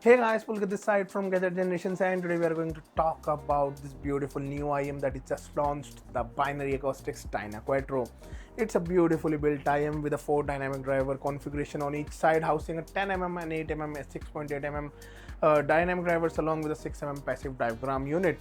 Hey guys, Pulkit this side from Gadget Generations, and today we are going to talk about this beautiful new IEM that is just launched, the Binary Acoustics Dynaquattro. It's a beautifully built IEM with a 4 dynamic driver configuration on each side, housing a 10mm and 8mm 6.8mm dynamic drivers along with a 6mm passive diaphragm unit.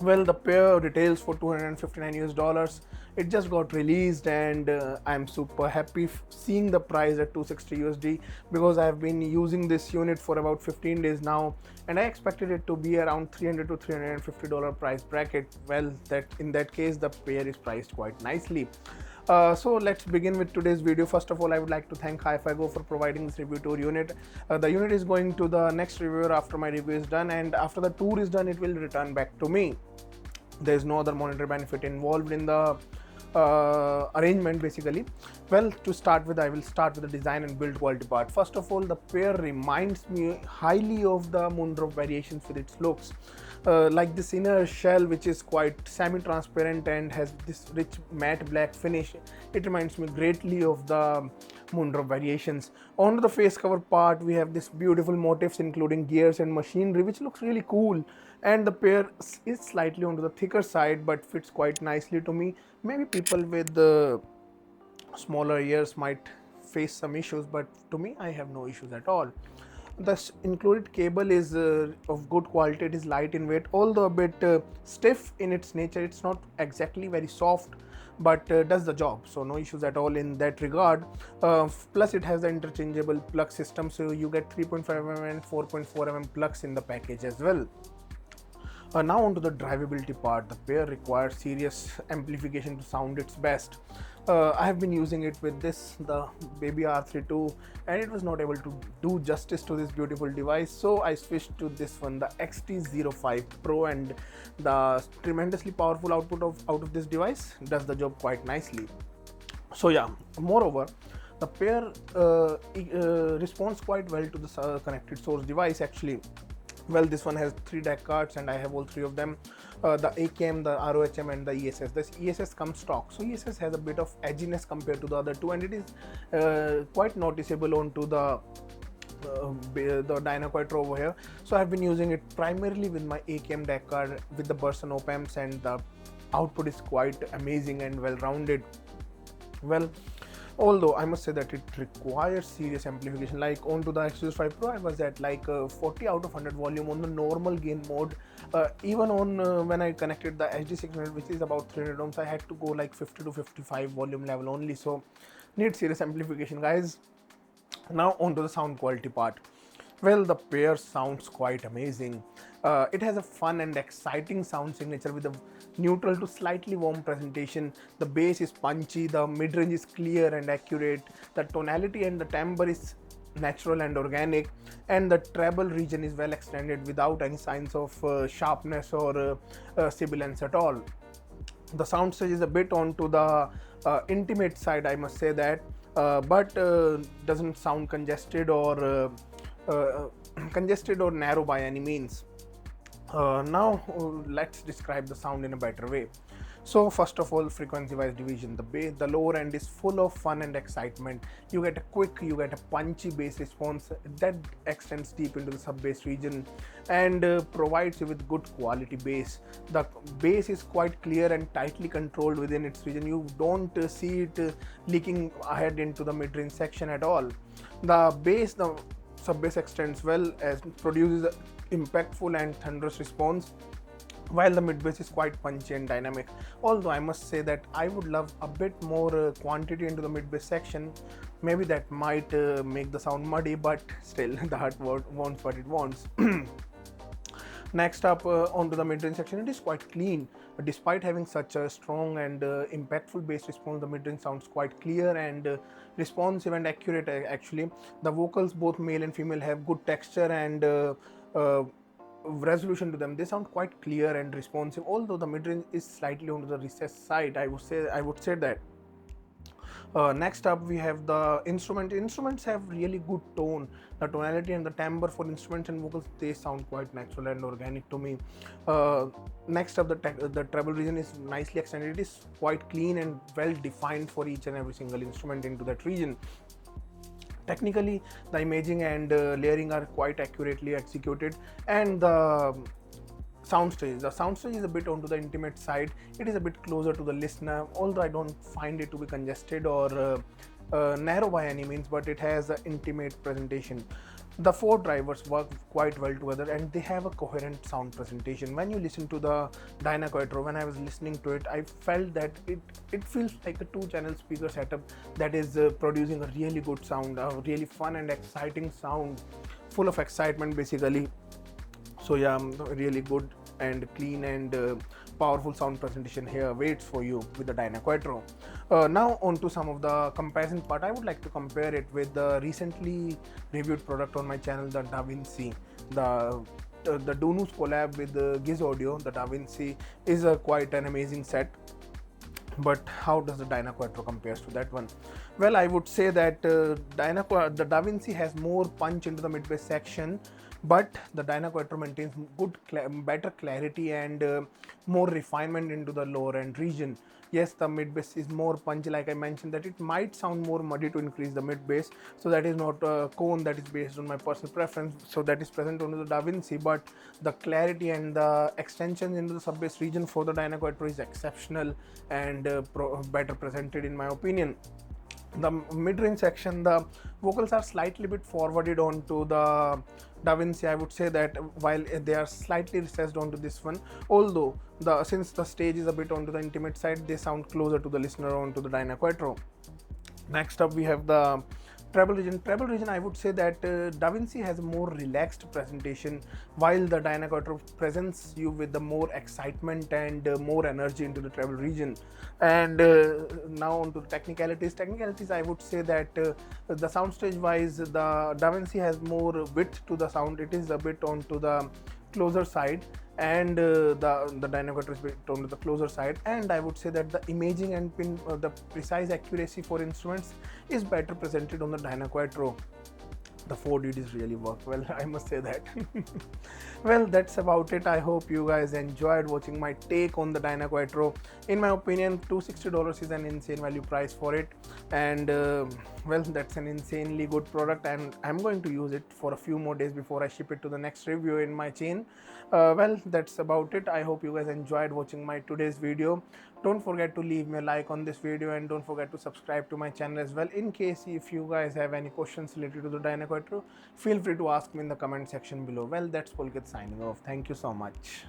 Well, the pair retails for 259 US dollars. It just got released, and I'm super happy seeing the price at 260 USD because I have been using this unit for about 15 days now, and I expected it to be around 300 to 350 dollar price bracket. Well, that in that case the pair is priced quite nicely. So let's begin with today's video. First of all, I would like to thank Hi-Fi for providing this review tour unit. The unit is going to the next reviewer after my review is done, and after the tour is done it will return back to me. There is no other monetary benefit involved in the arrangement basically. Well, to start with, I will start with the design and build quality part. First of all, the pair reminds me highly of the Moondrop variations with its looks, like this inner shell which is quite semi-transparent and has this rich matte black finish. It reminds me greatly of the Moondrop variations. On the face cover part, we have this beautiful motifs including gears and machinery, which looks really cool, and the pair is slightly onto the thicker side but fits quite nicely to me. Maybe people with smaller ears might face some issues, but to me I have no issues at all. The included cable is of good quality. It is light in weight, although a bit stiff in its nature. It's not exactly very soft, but does the job, so no issues at all in that regard. Plus it has the interchangeable plug system, so you get 3.5mm and 4.4mm plugs in the package as well. Now on to the drivability part. The pair requires serious amplification to sound its best. I have been using it with the baby R32, and it was not able to do justice to this beautiful device, so I switched to this one, the XT05 Pro, and the tremendously powerful output out of this device does the job quite nicely. So yeah, moreover, the pair responds quite well to the connected source device actually. Well, this one has 3 DAC cards and I have all 3 of them, the AKM, the ROHM and the ESS. This ESS comes stock, so ESS has a bit of edginess compared to the other two, and it is quite noticeable onto the Dynaquattro over here. So I've been using it primarily with my AKM DAC card with the Burson op amps, and the output is quite amazing and well rounded. Well, although I must say that it requires serious amplification. Like onto the XT05 Pro, I was at like 40 out of 100 volume on the normal gain mode. Even on when I connected the HD600, which is about 300 ohms, I had to go like 50 to 55 volume level only. So need serious amplification, guys. Now onto the sound quality part. Well, the pair sounds quite amazing. It has a fun and exciting sound signature with a neutral to slightly warm presentation. The bass is punchy, the mid-range is clear and accurate, the tonality and the timbre is natural and organic, and the treble region is well extended without any signs of sharpness or sibilance at all. The soundstage is a bit onto the intimate side, I must say that, but doesn't sound congested or narrow by any means. Now let's describe the sound in a better way. So first of all, frequency wise division. The lower end is full of fun and excitement. You get a punchy bass response that extends deep into the sub bass region and provides you with good quality bass. The bass is quite clear and tightly controlled within its region. You don't see it leaking ahead into the mid-range section at all. The sub bass extends well as produces impactful and thunderous response, while the mid bass is quite punchy and dynamic. Although I must say that I would love a bit more quantity into the mid bass section. Maybe that might make the sound muddy, but still the heart wants what it wants. Next up, onto the mid-range section. It is quite clean. Despite having such a strong and impactful bass response, the mid-range sounds quite clear and responsive and accurate actually. The vocals, both male and female, have good texture and resolution to them. They sound quite clear and responsive, although the mid-range is slightly onto the recessed side, I would say that. Next up, we have the instrument. Instruments have really good tone. The tonality and the timbre for instruments and vocals, they sound quite natural and organic to me. Next up, the treble region is nicely extended. It is quite clean and well defined for each and every single instrument into that region. Technically, the imaging and layering are quite accurately executed, and the soundstage is a bit onto the intimate side. It is a bit closer to the listener, although I don't find it to be congested or narrow by any means, but it has an intimate presentation. The four drivers work quite well together and they have a coherent sound presentation. When you listen to the Dynaquattro, when I was listening to it, I felt that it feels like a two-channel speaker setup that is producing a really good sound, a really fun and exciting sound, full of excitement basically. So yeah, really good and clean and powerful sound presentation here waits for you with the Dynaquattro. Now on to some of the comparison part. I would like to compare it with the recently reviewed product on my channel, the DaVinci. The Dunu's collab with Giz Audio, the DaVinci, is a quite an amazing set. But how does the Dynaquattro compares to that one? Well, I would say that the DaVinci has more punch into the mid bass section, but the Dynaquattro maintains better clarity and more refinement into the lower end region. Yes, the mid bass is more punchy, like I mentioned, that it might sound more muddy to increase the mid bass. So that is not a cone, that is based on my personal preference. So that is present on the DaVinci, but the clarity and the extensions into the sub bass region for the Dynaquattro is exceptional and better presented in my opinion. The mid-range section, the vocals are slightly bit forwarded onto the DaVinci. I would say that while they are slightly recessed onto this one, although since the stage is a bit onto the intimate side, they sound closer to the listener onto the Dynaquattro. Next up we have the treble region. Treble region, I would say that DaVinci has a more relaxed presentation, while the Dynaquattro presents you with the more excitement and more energy into the treble region. And now on to the technicalities, I would say that the soundstage wise, the DaVinci has more width to the sound. It is a bit onto the closer side, and the Dynaquattro is a bit on the closer side. And I would say that the imaging and the precise accuracy for instruments is better presented on the Dynaquattro. The 4DDs really work well, I must say that. Well, that's about it. I hope you guys enjoyed watching my take on the Dynaquattro. In my opinion, $260 is an insane value price for it, and well, that's an insanely good product, and I'm going to use it for a few more days before I ship it to the next review in my chain. Well, that's about it. I hope you guys enjoyed watching my today's video. Don't forget to leave me a like on this video, and don't forget to subscribe to my channel as well. In case if you guys have any questions related to the Dynaquattro, feel free to ask me in the comment section below. Well, that's Pulkit signing off. Thank you so much.